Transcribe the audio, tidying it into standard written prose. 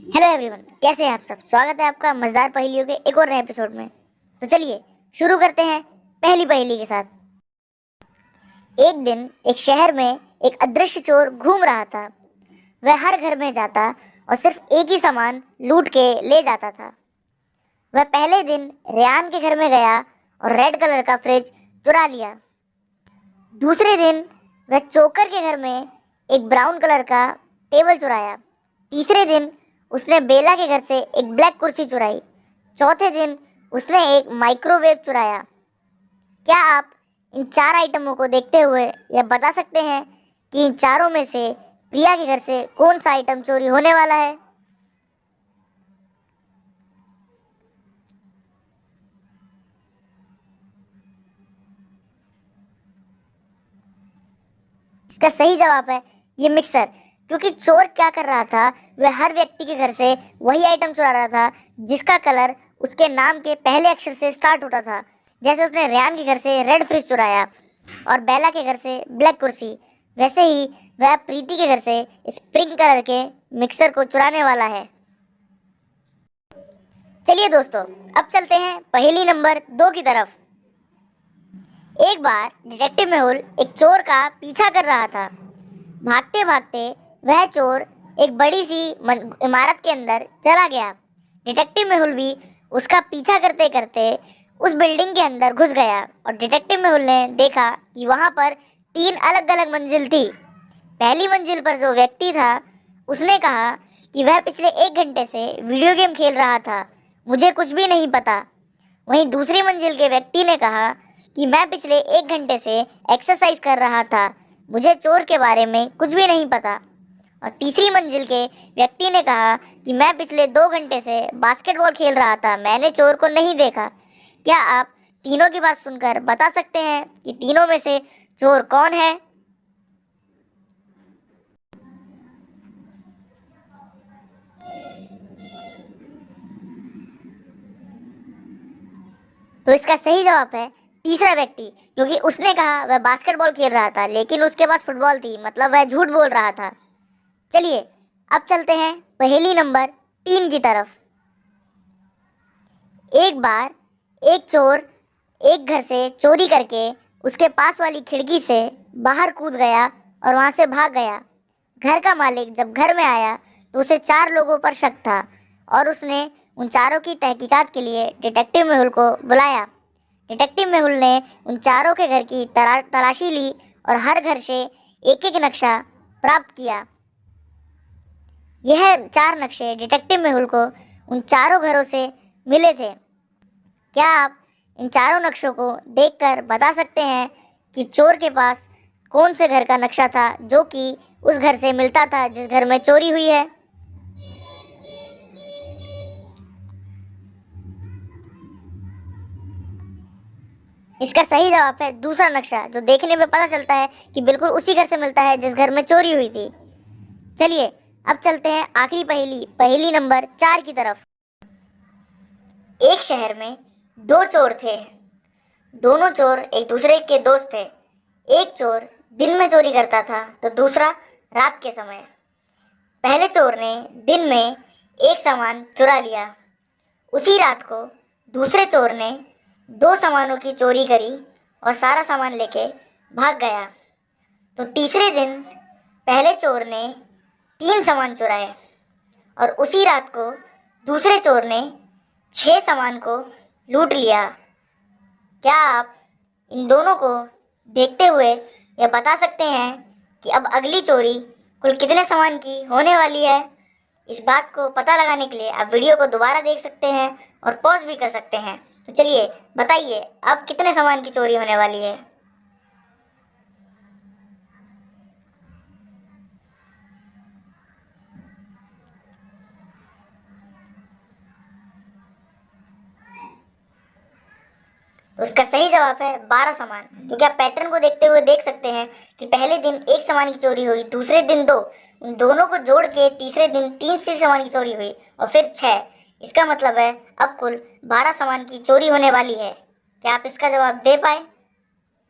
Hello everyone, कैसे हैं आप सब। स्वागत है आपका मजेदार पहेलियों के एक और नए एपिसोड में। तो चलिए शुरू करते हैं पहली पहेली के साथ। एक दिन एक शहर में एक अदृश्य चोर घूम रहा था। वह हर घर में जाता और सिर्फ एक ही सामान लूट के ले जाता था। वह पहले दिन रेयान के घर में गया और रेड कलर का फ्रिज चुरा लिया। दूसरे दिन वह चोकर के घर में एक ब्राउन कलर का टेबल चुराया। तीसरे दिन उसने बेला के घर से एक ब्लैक कुर्सी चुराई। चौथे दिन उसने एक माइक्रोवेव चुराया। क्या आप इन चार आइटमों को देखते हुए यह बता सकते हैं कि इन चारों में से प्रिया के घर से कौन सा आइटम चोरी होने वाला है? इसका सही जवाब है ये मिक्सर। क्योंकि चोर क्या कर रहा था, वह हर व्यक्ति के घर से वही आइटम चुरा रहा था जिसका कलर उसके नाम के पहले अक्षर से स्टार्ट होता था। जैसे उसने रेयान के घर से रेड फ्रिज चुराया और बेला के घर से ब्लैक कुर्सी, वैसे ही वह प्रीति के घर से स्प्रिंग कलर के मिक्सर को चुराने वाला है। चलिए दोस्तों, अब चलते हैं पहेली नंबर 2 की तरफ। एक बार डिटेक्टिव मेहुल एक चोर का पीछा कर रहा था। भागते भागते वह चोर एक बड़ी सी इमारत के अंदर चला गया। डिटेक्टिव मेहुल भी उसका पीछा करते करते उस बिल्डिंग के अंदर घुस गया और डिटेक्टिव मेहुल ने देखा कि वहां पर 3 अलग अलग मंजिल थी। पहली मंजिल पर जो व्यक्ति था उसने कहा कि वह पिछले 1 घंटे से वीडियो गेम खेल रहा था, मुझे कुछ भी नहीं पता। वहीं दूसरी मंजिल के व्यक्ति ने कहा कि मैं पिछले 1 घंटे से एक्सरसाइज कर रहा था, मुझे चोर के बारे में कुछ भी नहीं पता। और तीसरी मंजिल के व्यक्ति ने कहा कि मैं पिछले 2 घंटे से बास्केटबॉल खेल रहा था, मैंने चोर को नहीं देखा। क्या आप तीनों की बात सुनकर बता सकते हैं कि तीनों में से चोर कौन है? तो इसका सही जवाब है तीसरा व्यक्ति, क्योंकि उसने कहा वह बास्केटबॉल खेल रहा था लेकिन उसके पास फुटबॉल थी, मतलब वह झूठ बोल रहा था। चलिए अब चलते हैं पहेली नंबर 3 की तरफ। एक बार एक चोर एक घर से चोरी करके उसके पास वाली खिड़की से बाहर कूद गया और वहां से भाग गया। घर का मालिक जब घर में आया तो उसे 4 लोगों पर शक था और उसने उन चारों की तहकीकात के लिए डिटेक्टिव मेहुल को बुलाया। डिटेक्टिव मेहुल ने उन चारों के घर की तलाशी ली और हर घर से एक एक नक्शा प्राप्त किया। यह 4 नक्शे डिटेक्टिव मेहुल को उन चारों घरों से मिले थे। क्या आप इन चारों नक्शों को देखकर बता सकते हैं कि चोर के पास कौन से घर का नक्शा था जो कि उस घर से मिलता था जिस घर में चोरी हुई है? इसका सही जवाब है दूसरा नक्शा, जो देखने में पता चलता है कि बिल्कुल उसी घर से मिलता है जिस घर में चोरी हुई थी। चलिए अब चलते हैं आखिरी पहेली नंबर 4 की तरफ। एक शहर में 2 चोर थे। दोनों चोर एक दूसरे के दोस्त थे। एक चोर दिन में चोरी करता था तो दूसरा रात के समय। पहले चोर ने दिन में एक सामान चुरा लिया। उसी रात को दूसरे चोर ने 2 सामानों की चोरी करी और सारा सामान लेके भाग गया। तो तीसरे दिन पहले चोर ने 3 सामान चुराए और उसी रात को दूसरे चोर ने 6 सामान को लूट लिया। क्या आप इन दोनों को देखते हुए यह बता सकते हैं कि अब अगली चोरी कुल कितने सामान की होने वाली है? इस बात को पता लगाने के लिए आप वीडियो को दोबारा देख सकते हैं और पॉज भी कर सकते हैं। तो चलिए बताइए अब कितने सामान की चोरी होने वाली है? तो उसका सही जवाब है 12 सामान। क्योंकि आप पैटर्न को देखते हुए देख सकते हैं कि पहले दिन 1 सामान की चोरी हुई, दूसरे दिन 2, उन दोनों को जोड़ के तीसरे दिन 3 से सामान की चोरी हुई और फिर 6। इसका मतलब है अब कुल 12 सामान की चोरी होने वाली है। क्या आप इसका जवाब दे पाए?